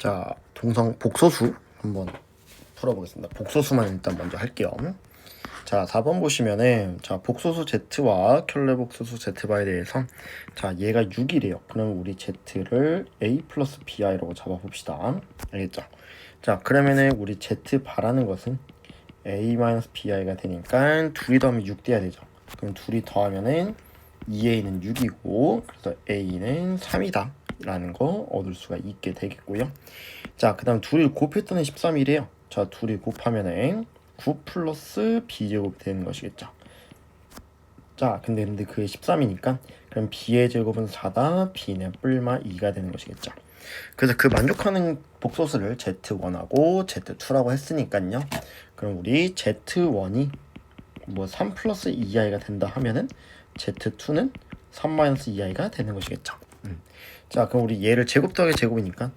자, 동성 복소수 한번 풀어보겠습니다. 복소수만 일단 먼저 할게요. 자, 4번 보시면은 자, 복소수 z와 켤레 복소수 z바에 대해서 자, 얘가 6이래요. 그럼 우리 z를 a 플러스 bi라고 잡아봅시다. 알겠죠? 자, 그러면은 우리 z바라는 것은 a 마이너스 bi가 되니까 둘이 더하면 6 돼야 되죠. 그럼 둘이 더하면은 2a는 6이고 그래서 a는 3이다 라는 거 얻을 수가 있게 되겠고요. 자, 그 다음 둘이 곱했더니 13이래요. 자, 둘이 곱하면은 9 플러스 b제곱 되는 것이겠죠. 자, 근데 그게 13이니까 그럼 b의 제곱은 4다, b는 뿔마 2가 되는 것이겠죠. 그래서 그 만족하는 복소수를 z1하고 z2라고 했으니까요. 그럼 우리 z1이 뭐 3 플러스 2i가 된다 하면은 z2는 3 마이너스 2i가 되는 것이겠죠. 자, 그럼 우리 얘를 제곱 더하기 제곱이니까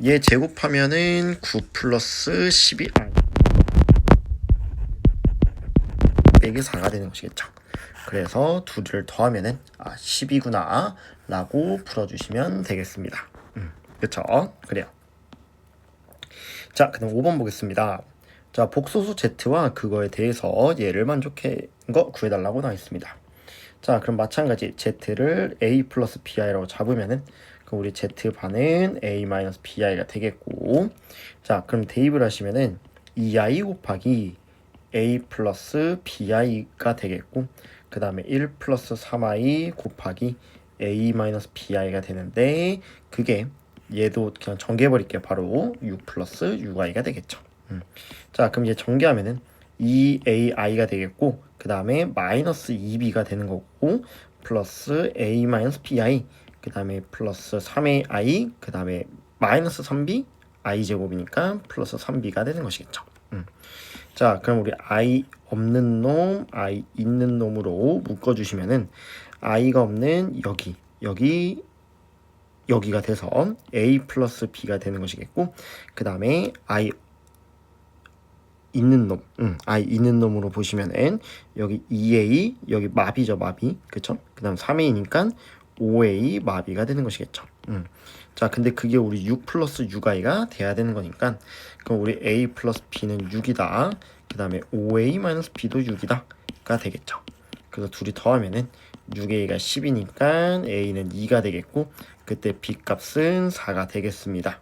얘 제곱하면은 9 플러스 12i 빼기 4가 되는 것이겠죠. 그래서 둘을 더하면은 10이구나 라고 풀어주시면 되겠습니다. 그쵸? 그래요. 자, 그다음 5번 보겠습니다. 자, 복소수 z와 그거에 대해서 얘를 만족한 거 구해달라고 나와 있습니다. 자, 그럼 마찬가지 z를 a 플러스 bi라고 잡으면은 그럼 우리 z반은 a 마이너스 bi가 되겠고, 자, 그럼 대입을 하시면은 2i 곱하기 a 플러스 bi가 되겠고, 그 다음에 1 플러스 3i 곱하기 a 마이너스 bi가 되는데, 그게 얘도 그냥 전개해버릴게요. 바로 6 플러스 6i가 되겠죠. 자, 그럼 얘 전개하면은 2ai가 되겠고, 그 다음에 마이너스 2b가 되는 거고, 플러스 a 마이너스 bi, 그 다음에 플러스 3ai, 그 다음에 마이너스 3b, i 제곱이니까 플러스 3b가 되는 것이겠죠. 자, 그럼 우리 i 없는 놈, i 있는 놈으로 묶어주시면은 i가 없는 여기가 돼서 a 플러스 b가 되는 것이겠고, 그 다음에 i 있는 놈으로 보시면은 여기 2a, 여기 마비죠, 마비. 그쵸? 그 다음 3a니까 5a 마비가 되는 것이겠죠. 자, 근데 그게 우리 6 플러스 6i가 돼야 되는 거니까 그럼 우리 a 플러스 b는 6이다. 그 다음에 5a 마이너스 b도 6이다가 되겠죠. 그래서 둘이 더하면은 6a가 10이니까 a는 2가 되겠고, 그때 b 값은 4가 되겠습니다.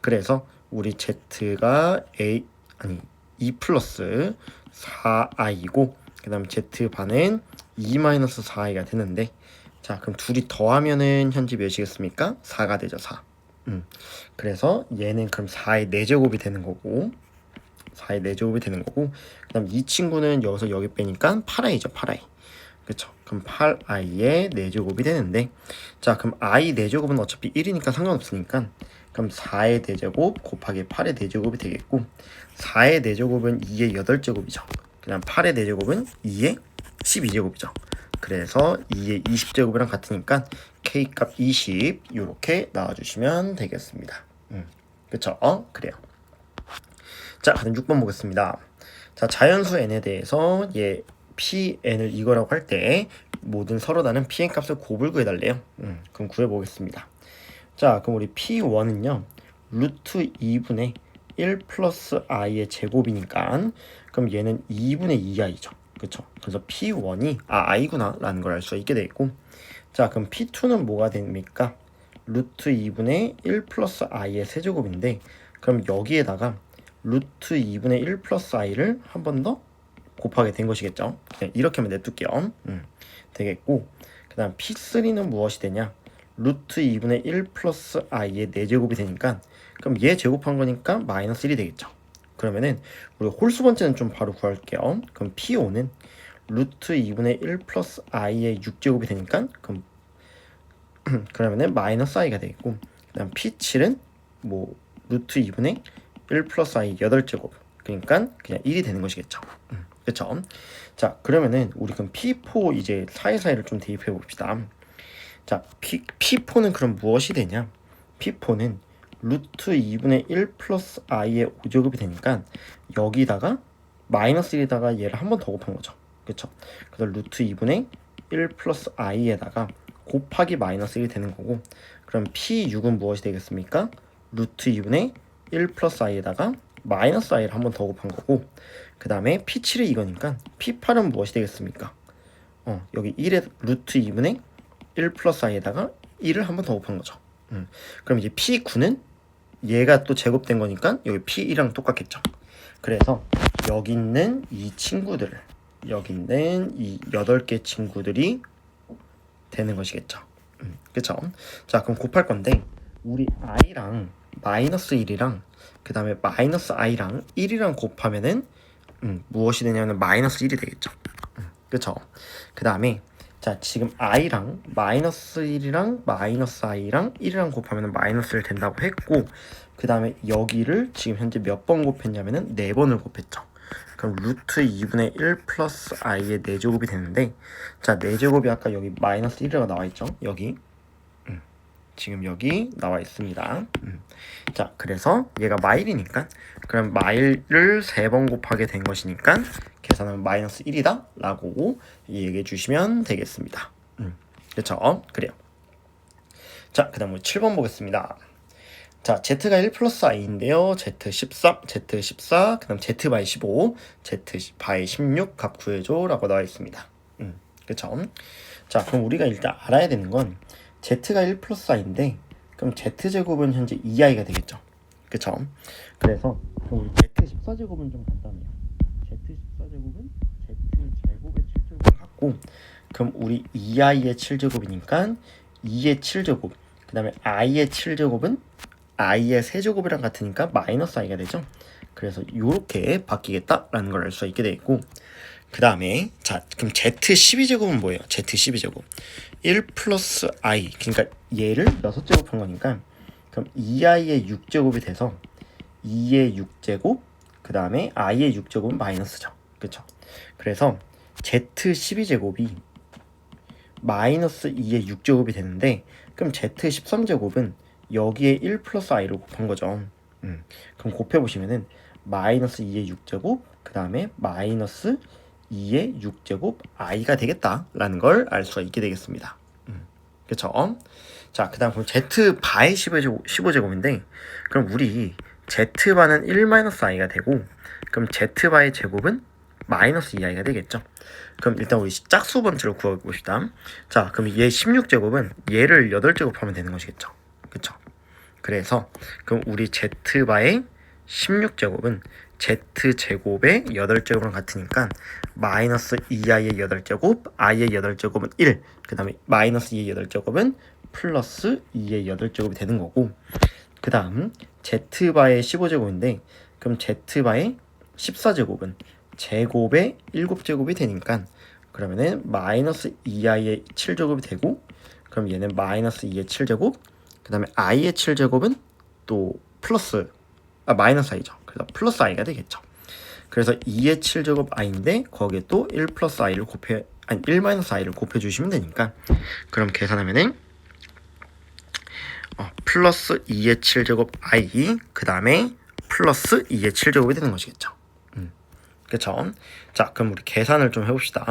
그래서 우리 z가 2 플러스 4i고, 그 다음 z반은 2 마이너스 4i가 되는데, 자, 그럼 둘이 더하면은 현재 몇이겠습니까? 4가 되죠, 4. 그래서 얘는 그럼 4의 4제곱이 되는 거고, 4의 4제곱이 되는 거고, 그 다음 이 친구는 여기서 여기 빼니까 8i죠, 8i. 그쵸? 그럼 8i의 4제곱이 되는데, 자, 그럼 i 4제곱은 어차피 1이니까 상관없으니까, 그럼 4의 4제곱 곱하기 8의 4제곱이 되겠고, 4의 4제곱은 2의 8제곱이죠. 그냥 8의 4제곱은 2의 12제곱이죠. 그래서 2의 20제곱이랑 같으니까 k값 20 이렇게 나와주시면 되겠습니다. 그쵸? 그래요. 자, 그럼 6번 보겠습니다. 자, 자연수 n에 대해서 얘 pn을 이거라고 할 때 모든 서로 다른 pn 값을 곱을 구해달래요. 그럼 구해보겠습니다. 자, 그럼 우리 p1은요 루트 2분의 1 플러스 i의 제곱이니까 그럼 얘는 2분의 2i죠. 그쵸? 그래서 p1이 i구나 라는 걸 알 수 있게 되겠고, 자, 그럼 p2는 뭐가 됩니까? 루트 2분의 1 플러스 i의 세제곱인데, 그럼 여기에다가 루트 2분의 1 플러스 i를 한 번 더 곱하게 된 것이겠죠. 그냥 이렇게만 냅둘게요. 되겠고, 그 다음 p3는 무엇이 되냐? 루트 2분의 1 플러스 i의 4제곱이 되니까 그럼 얘 제곱한 거니까 마이너스 1이 되겠죠. 그러면은 우리 홀수 번째는 좀 바로 구할게요. 그럼 p5는 루트 2분의 1 플러스 i의 6제곱이 되니까 그럼 그러면은 마이너스 i가 되겠고, 그 다음 p7은 뭐 루트 2분의 1 플러스 i 8제곱, 그러니까 그냥 1이 되는 것이겠죠. 그쵸? 자, 그러면은 우리 그럼 p4 이제 사이사이를 좀 대입해 봅시다. 자, p4는 그럼 무엇이 되냐? p4는 루트 2분의 1 플러스 i의 5제곱이 되니까 여기다가 마이너스 1에다가 얘를 한 번 더 곱한 거죠. 그쵸? 그래서 루트 2분의 1 플러스 i에다가 곱하기 마이너스 1이 되는 거고, 그럼 p6은 무엇이 되겠습니까? 루트 2분의 1 플러스 i에다가 마이너스 i를 한 번 더 곱한 거고, 그 다음에 P7이 이거니까 P8은 무엇이 되겠습니까? 여기 1에 루트 2분의 1 플러스 i에다가 1을 한 번 더 곱한 거죠. 그럼 이제 P9는 얘가 또 제곱된 거니까 여기 P1이랑 똑같겠죠. 그래서 여기 있는 이 친구들을, 여기 있는 이 8개 친구들이 되는 것이겠죠. 그쵸? 자, 그럼 곱할 건데, 우리 i랑 마이너스 1이랑 그 다음에 마이너스 i랑 1이랑 곱하면은 무엇이 되냐면 마이너스 1이 되겠죠. 그쵸? 그 다음에 자, 지금 i랑 마이너스 1이랑 마이너스 i랑 1이랑 곱하면 마이너스 1 된다고 했고, 그 다음에 여기를 지금 현재 몇 번 곱했냐면은 4번을 곱했죠. 그럼 루트 2분의 1 플러스 i의 4제곱이 되는데, 자, 4제곱이 아까 여기 마이너스 1이라고 나와있죠. 여기 지금 여기 나와 있습니다. 자, 그래서 얘가 마일이니까, 그럼 마일을 3번 곱하게 된 것이니까 계산하면 마이너스 1이다 라고 얘기해 주시면 되겠습니다. 그렇죠? 그래요. 자, 그 다음 7번 보겠습니다. 자, z가 1 플러스 i인데요. z13, z14, 그 다음 z 바이 15, z 바이 16 값 구해줘 라고 나와 있습니다. 그쵸? 자, 그럼 우리가 일단 알아야 되는 건 z가 1 플러스 i인데, 그럼 z제곱은 현재 2i가 되겠죠. 그쵸? 그래서 그럼 우리 z14제곱은 좀 간단해요. z14제곱은 z제곱의 7제곱을 갖고, 그럼 우리 2i의 7제곱이니까 2의 7제곱, 그 다음에 i의 7제곱은 i의 세제곱이랑 같으니까 마이너스 i가 되죠. 그래서 이렇게 바뀌겠다라는 걸 알 수 있게 되겠고, 그 다음에 자, 그럼 z12제곱은 뭐예요? z12제곱 1 플러스 i, 그러니까 얘를 6제곱 한 거니까, 그럼 2i의 6제곱이 돼서 2의 6제곱, 그 다음에 i의 6제곱은 마이너스죠. 그쵸? 그래서 z12제곱이 마이너스 2의 6제곱이 되는데, 그럼 z13제곱은 여기에 1 플러스 i를 곱한 거죠. 그럼 곱해보시면은 마이너스 2의 6제곱, 그 다음에 마이너스 2의 6제곱 i가 되겠다라는 걸 알 수가 있게 되겠습니다. 그쵸? 자, 그 다음 그럼 z 바의 15제곱인데, 그럼 우리 z 바는 1 마이너스 i가 되고, 그럼 z 바의 제곱은 마이너스 2i가 되겠죠. 그럼 일단 우리 짝수 번째로 구해봅시다. 자, 그럼 얘 16제곱은 얘를 8제곱하면 되는 것이겠죠. 그쵸? 그래서 그럼 우리 z바의 16제곱은 z제곱의 8제곱이랑 같으니까 마이너스 2i의 8제곱, i의 8제곱은 1, 그 다음에 마이너스 2의 8제곱은 플러스 2의 8제곱이 되는 거고, 그 다음 z바의 15제곱인데, 그럼 z바의 14제곱은 제곱의 7제곱이 되니까, 그러면은 마이너스 2i의 7제곱이 되고, 그럼 얘는 마이너스 2의 7제곱, 그 다음에 i의 7제곱은 또 플러스 마이너스 i죠. 그래서 플러스 i가 되겠죠. 그래서 2의 7제곱 i인데 거기에 또 1 플러스 i를 1 마이너스 i를 곱해주시면 되니까, 그럼 계산하면은 플러스 2의 7제곱 i, 그 다음에 플러스 2의 7제곱이 되는 것이겠죠. 그쵸? 자, 그럼 우리 계산을 좀 해봅시다.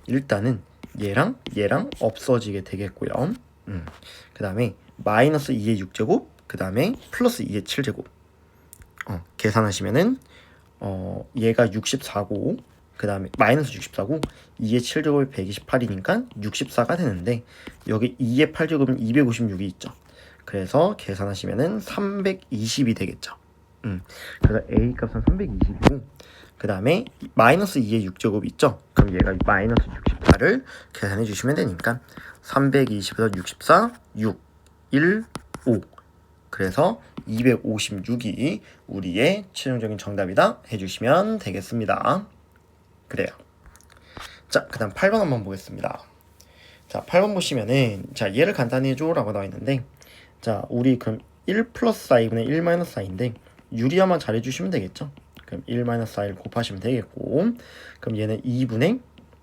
일단은 얘랑 없어지게 되겠고요. 그 다음에 마이너스 2의 6제곱, 그 다음에 플러스 2의 7제곱 계산하시면은 얘가 64고, 그 다음에 마이너스 64고 2의 7제곱이 128이니까 64가 되는데, 여기 2의 8제곱은 256이 있죠. 그래서 계산하시면은 320이 되겠죠. 그래서 a 값은 320이고, 그 다음에 마이너스 2의 6제곱이 있죠. 그럼 얘가 마이너스 64를 계산해 주시면 되니까 320에서 64, 6, 1, 5, 그래서 256이 우리의 최종적인 정답이다 해주시면 되겠습니다. 그래요. 자, 그 다음 8번 한번 보겠습니다. 자, 8번 보시면은, 자, 얘를 간단히 해줘 라고 나와 있는데, 자, 우리 그럼 1 플러스 i분의 1 마이너스 i인데 유리화만 잘 해주시면 되겠죠. 그럼 1 마이너스 i를 곱하시면 되겠고, 그럼 얘는 2분의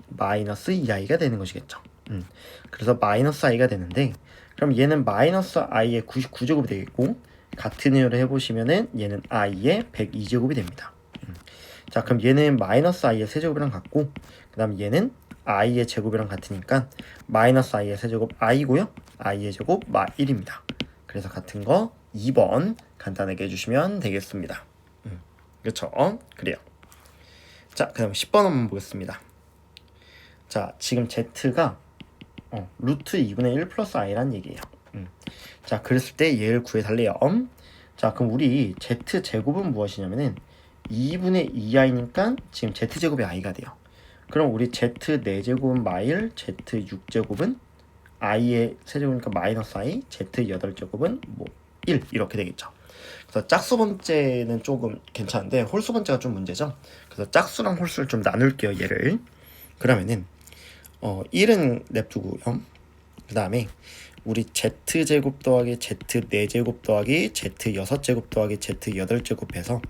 마이너스 2i가 되는 것이겠죠. 그래서 마이너스 i가 되는데, 그럼 얘는 마이너스 i의 99제곱이 되겠고, 같은 이유를 해보시면은 얘는 i의 102제곱이 됩니다. 자, 그럼 얘는 마이너스 i의 세제곱이랑 같고, 그 다음 얘는 i의 제곱이랑 같으니까 마이너스 i의 세제곱 i고요, i의 제곱 1입니다. 그래서 같은 거 2번 간단하게 해주시면 되겠습니다. 그렇죠? 그래요. 자, 그 다음 10번 한번 보겠습니다. 자, 지금 z가 루트 2분의 1 플러스 i란 얘기예요. 자, 그랬을 때 얘를 구해달래요. 자, 그럼 우리 z제곱은 무엇이냐면은 2분의 2i니까 지금 z제곱이 i가 돼요. 그럼 우리 z 4제곱은 마일, z 6제곱은 i의 세제곱이니까 마이너스 i, z 8제곱은 뭐 1 이렇게 되겠죠. 그래서 짝수 번째는 조금 괜찮은데 홀수 번째가 좀 문제죠. 그래서 짝수랑 홀수를 좀 나눌게요. 얘를. 그러면은 1은 냅두고요. 그 다음에 우리 z제곱 더하기 z 4제곱 더하기 z 6제곱 더하기 z 8제곱 해서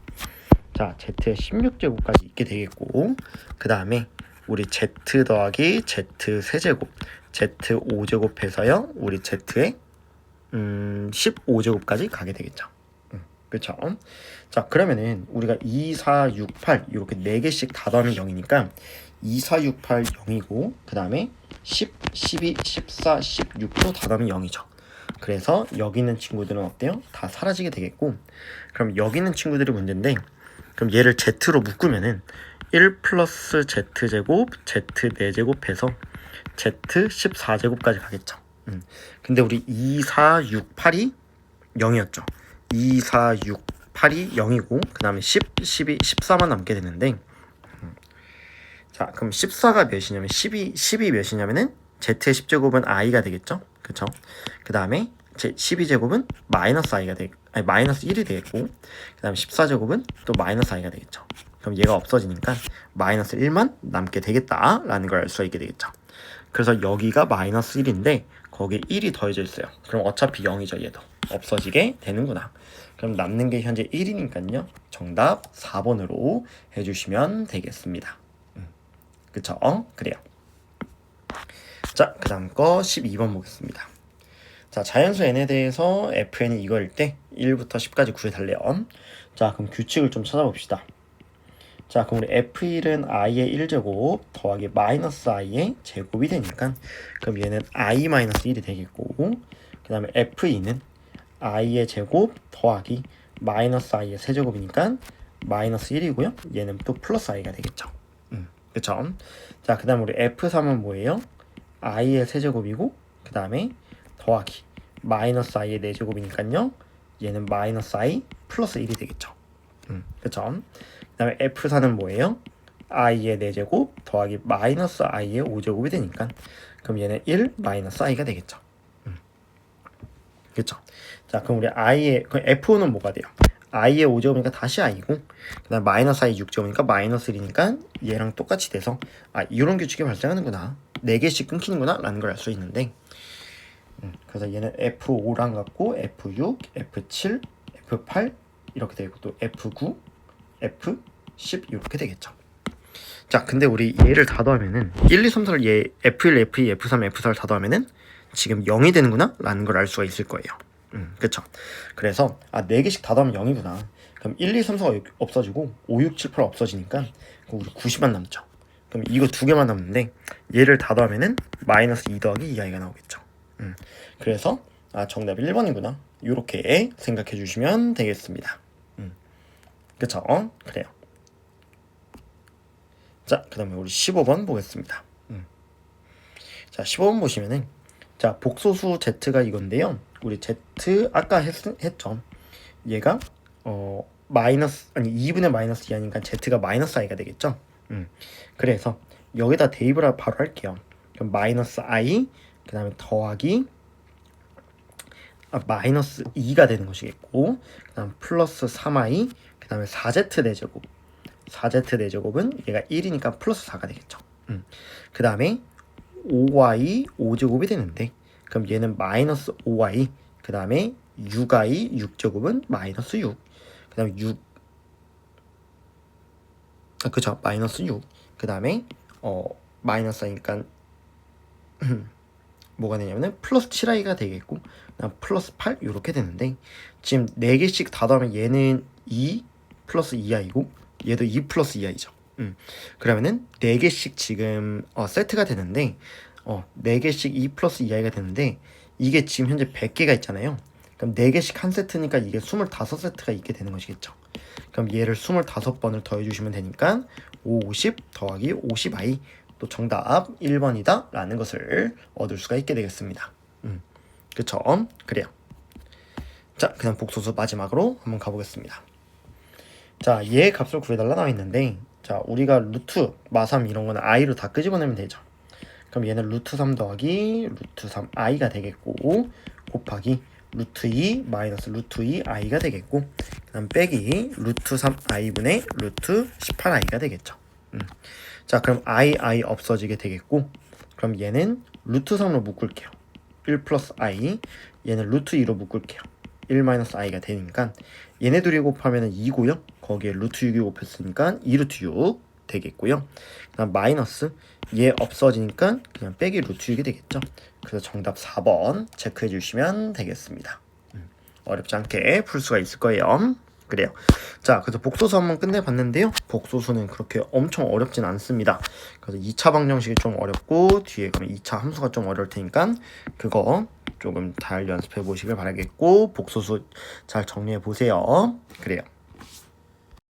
자 z의 16제곱까지 있게 되겠고, 그 다음에 우리 z 더하기 z 세제곱 z 5제곱 해서요 우리 z의 15제곱까지 가게 되겠죠. 그렇죠? 자, 그러면은 우리가 2, 4, 6, 8 이렇게 4개씩 다 더하면 0이니까 2, 4, 6, 8 0이고 그 다음에 10, 12, 14, 16도 다 더하면 0이죠. 그래서 여기 있는 친구들은 어때요? 다 사라지게 되겠고, 그럼 여기 있는 친구들이 문제인데, 그럼 얘를 z로 묶으면은 1 플러스 z제곱 z 4제곱 해서 z 14제곱까지 가겠죠. 근데 우리 2, 4, 6, 8이 0이었죠. 2, 4, 6, 8이 0이고 그 다음에 10, 12, 14만 남게 되는데, 자 그럼 14가 몇이냐면 10이 몇이냐면은 z의 10제곱은 i가 되겠죠. 그쵸? 그 다음에 12제곱은 마이너스 i가 마이너스 1이 되겠고, 그 다음에 14제곱은 또 마이너스 i가 되겠죠. 그럼 얘가 없어지니까 마이너스 1만 남게 되겠다라는 걸 알 수가 있게 되겠죠. 그래서 여기가 마이너스 1인데 거기에 1이 더해져 있어요. 그럼 어차피 0이죠. 얘도 없어지게 되는구나. 그럼 남는 게 현재 1이니까요. 정답 4번으로 해주시면 되겠습니다. 그쵸? 그래요. 자, 그 다음 거 12번 보겠습니다. 자, 자연수 n에 대해서 fn이 이거일 때 1부터 10까지 구해달래요. 자, 그럼 규칙을 좀 찾아봅시다. 자, 그럼 우리 f1은 i의 1제곱 더하기 마이너스 i의 제곱이 되니까 그럼 얘는 i 마이너스 1이 되겠고, 그 다음에 f2는 i의 제곱 더하기 마이너스 i의 세제곱이니까 마이너스 1이고요. 얘는 또 플러스 i가 되겠죠. 그쵸? 자, 그 다음 우리 f3은 뭐예요? i의 세제곱이고 그 다음에 더하기 마이너스 i의 4제곱이니까요. 얘는 마이너스 i 플러스 1이 되겠죠. 그쵸? 그 다음에 f4는 뭐예요? i의 4제곱 더하기 마이너스 i의 5제곱이 되니까 그럼 얘는 1 마이너스 i가 되겠죠. 그쵸? 자, 그럼 우리 그럼 f5는 뭐가 돼요? i의 5제곱이니까 다시 i고 그 다음 마이너스 i 6제곱이니까 마이너스 1이니까 얘랑 똑같이 돼서 이런 규칙이 발생하는구나, 4개씩 끊기는구나 라는 걸 알 수 있는데, 그래서 얘는 f5랑 같고 f6, f7, f8 이렇게 되고 또 f9, f10 이렇게 되겠죠. 자, 근데 우리 얘를 다 더하면은 1, 2, 3, 4를 얘 f1, f2, f3, f4를 다 더하면은 지금 0이 되는구나 라는 걸 알 수가 있을 거예요. 그쵸? 그래서 4개씩 다 더하면 0이구나. 그럼 1, 2, 3, 4가 없어지고 5, 6, 7, 8 없어지니까 우리 90만 남죠. 그럼 이거 2개만 남는데 얘를 다 더하면은 마이너스 2 더하기 2i가 나오겠죠. 그래서 정답이 1번이구나 이렇게 생각해 주시면 되겠습니다. 그쵸? 그래요. 자, 그 다음에 우리 15번 보겠습니다. 자, 15번 보시면은 자, 복소수 z가 이건데요. 우리 z 아까 했죠. 얘가 마이너스 2분의 마이너스 2 하니까 z가 마이너스 i가 되겠죠. 그래서 여기다 대입을 바로 할게요. 그럼 마이너스 i 그 다음에 더하기 마이너스 2가 되는 것이겠고, 그 다음 플러스 3i 그 다음에 4z 4제곱 4z 4제곱은 얘가 1이니까 플러스 4가 되겠죠. 그 다음에 5i 5제곱이 되는데 그럼 얘는 마이너스 5i 그 다음에 6i 6제곱은 마이너스 6, 그 다음에 6 그쵸, 마이너스 6, 그 다음에 마이너스 하니까 뭐가 되냐면은 플러스 7i가 되겠고 그다음 플러스 8 이렇게 되는데, 지금 4개씩 다 더하면 얘는 2 플러스 2i고 얘도 2 플러스 2i죠. 그러면은 4개씩 지금 세트가 되는데 4개씩 2 플러스 2i가 되는데 이게 지금 현재 100개가 있잖아요. 그럼 4개씩 한 세트니까 이게 25세트가 있게 되는 것이겠죠. 그럼 얘를 25번을 더해주시면 되니까 50 더하기 50i 또 정답 1번이다 라는 것을 얻을 수가 있게 되겠습니다. 그쵸? 그래요. 자, 그냥 복소수 마지막으로 한번 가보겠습니다. 자, 얘의 값을 구해달라 나와 있는데, 자, 우리가 루트, 마삼 이런 거는 i로 다 끄집어내면 되죠. 그럼 얘는 루트 3 더하기 루트 3i가 되겠고, 곱하기 루트 2 마이너스 루트 2i가 되겠고, 그 다음 빼기 루트 3i분의 루트 18i가 되겠죠. 자, 그럼 i 없어지게 되겠고, 그럼 얘는 루트 3으로 묶을게요. 1 플러스 i, 얘는 루트 2로 묶을게요. 1 마이너스 i가 되니까 얘네 둘이 곱하면 2고요. 거기에 루트 6이 곱했으니까 2루트 6 되겠고요. 그다음 마이너스 얘 없어지니까 그냥 빼기 루트 6이 되겠죠. 그래서 정답 4번 체크해 주시면 되겠습니다. 어렵지 않게 풀 수가 있을 거예요. 그래요. 자, 그래서 복소수 한번 끝내봤는데요. 복소수는 그렇게 엄청 어렵진 않습니다. 그래서 2차 방정식이 좀 어렵고 뒤에 그러면 2차 함수가 좀 어려울 테니까 그거 조금 잘 연습해 보시길 바라겠고 복소수 잘 정리해 보세요. 그래요.